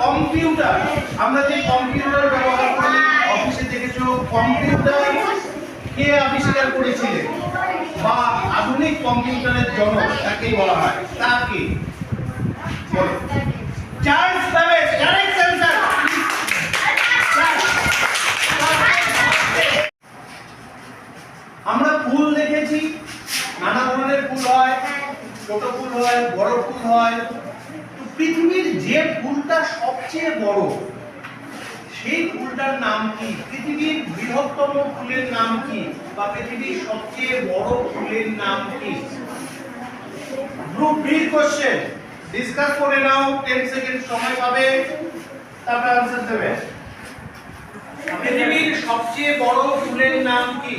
Computer, আমরা যে computer ব্যবহার করি অফিসে দেখেছো, কম্পিউটার কে আবিষ্কার করেছিলেন বা আধুনিক কম্পিউটারের জনক তাকেই বলা হয়, তাকে বলো। Charles Babbage, correct answer. আমরা ফুল দেখেছি, নানা ধরনের ফুল হয়, ছোট ফুল হয়, বড় ফুল হয়। তো পৃথিবীর যে ফুলটা সবচেয়ে বড় সেই ফুলটার নাম কি? পৃথিবীর বৃহত্তম ফুলের নাম কি বা পৃথিবীর সবচেয়ে বড় ফুলের নাম কি? গ্রুপ বি কোশ্চেন, ডিসকাস করে নাও, 10 সেকেন্ড সময় পাবে, তারপর आंसर দেবে। পৃথিবীর সবচেয়ে বড় ফুলের নাম কি?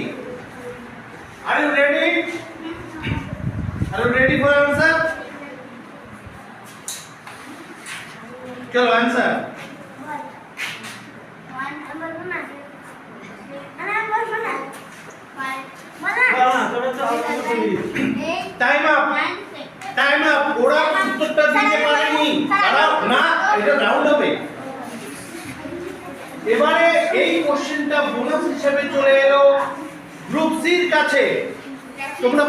Are you ready? Are you ready for answer? चलो answer. Time up, time up. ওরা উত্তরটা দিতে পারেনি, দাঁড়াও না, এটা রাউন্ড হবে। এবারে এই কোশ্চেনটা বোনাস হিসেবে চলে এলো গ্রুপ সির কাছে। তোমরা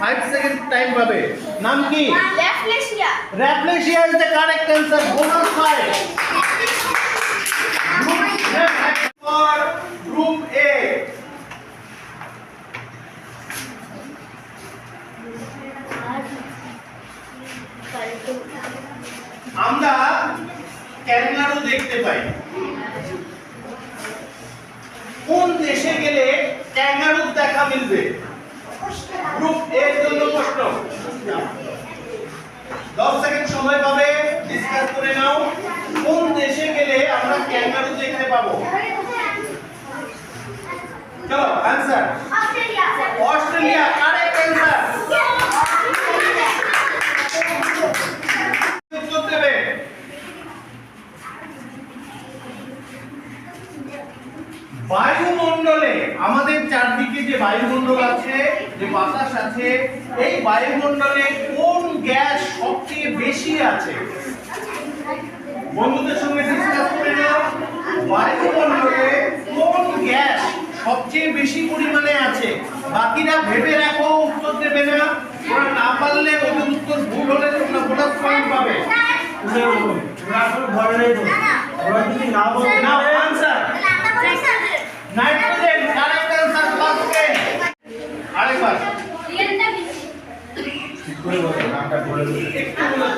5 সেকেন্ড টাইম পাবে। নাম কি? Rafflesia. Rafflesia is the correct answer. Bonus 5 for group A. আমরা ক্যাঙ্গারু দেখতে পাই। কোন দেশে গেলে ক্যাঙ্গারুর দেখা মিলবে? গ্রুপ এর জন্য প্রশ্ন। 10 সেকেন্ড সময় পাবে, ডিসকাস করে নাও। কোন দেশে গেলে আমরা ক্যাঙ্গারু দেখতে পাবো? চলো answer. Australia. Australia, correct answer. উত্তর দেবে। বায়ুমণ্ডলে, আমাদের চারদিকে যে বায়ুমণ্ডল আছে, যে বাতাস আছে, এই বায়ুমণ্ডলে কোন গ্যাস সবচেয়ে বেশি আছে? বন্ধুদের সঙ্গে ডিসকাস করে নাও। বায়ুমণ্ডলে কোন গ্যাস সবচেয়ে বেশি পরিমাণে আছে? বাকিরা ভেবে রাখো, উত্তর দেবে না। ওরা না পারলে ওদের উত্তর ভুল হলে তোমরা বোনাস পয়েন্ট পাবে। না, answer nitrogen, correct answer. First পেন আরেকবার ঠিক করে বলো, নামটা বলে দিই একটু বলো।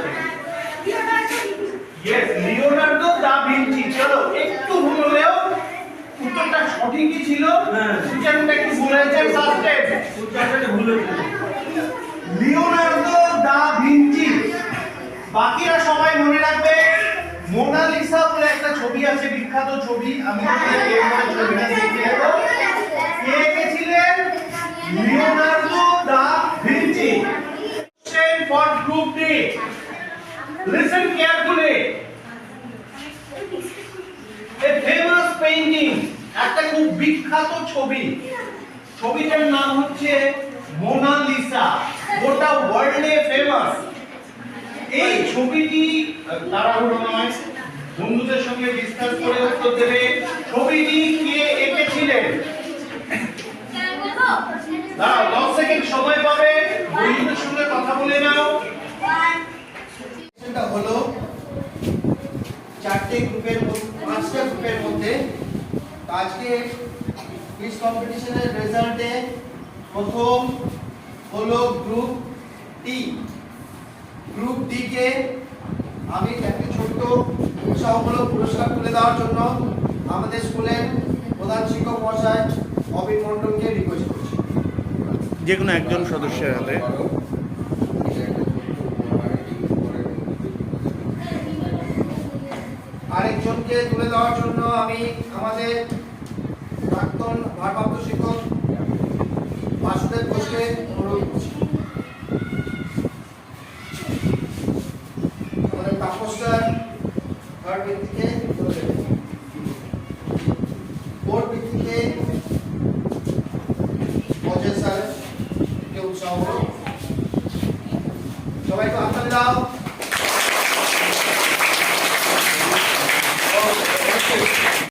Yes, Leonardo da Vinci. চলো, একটু ভুল হলেও উত্তরটা সঠিকই ছিল, উচ্চারণটা একটু ভুল হয়েছে। ফার্স্ট পেন উচ্চারণটা ভুল হয়েছে। Leonardo da Vinci. বাকিরা সবাই মনে রাখবে, মোনালিসা বলে একটা ছবি আছে, বিখ্যাত ছবি। আমি তোমাদের এই ছবিটা দেখিয়ে দেব। কে এঁকেছিলেন? Leonardo da Vinci. Question for group D. Listen carefully. A famous painting, একটা খুব বিখ্যাত ছবি। ছবিটার নাম হচ্ছে মোনালিসা, গোটা ওয়ার্ল্ডে ফেমাস। এই ছবিটি তাড়াহুড়ো নয়, বন্ধুদের সঙ্গে ডিসকাস করে উত্তর দেবে। ছবিটি কে এঁকেছিলেন? দাঁড়াও, 10 সেকেন্ড সময় পাবে, বন্ধুদের সঙ্গে কথা বলে নাও। এটা হলো 4টে গ্রুপের মধ্যে 5টা গ্রুপের মধ্যে আজকে কুইজ কম্পিটিশনের রেজাল্টে প্রথম হলো গ্রুপ টি। গ্রুপ ডি কে আমি একটা ছোট্ট উৎসাহমূলক পুরস্কার তুলে দেওয়ার জন্য আমাদের স্কুলের প্রধান শিক্ষক মহাশয় অবিন মণ্ডলকে রিকোয়েস্ট করছি। যে কোনো একজন সদস্যের হাতে। আরেকজনকে তুলে দেওয়ার জন্য আমি আমাদের প্রাক্তন ভারপ্রাপ্ত শিক্ষক বাসুদেব ঘোষকে অনুরোধ করছি। আমাদের তাপস স্যার থার্ড ব্যক্তিকে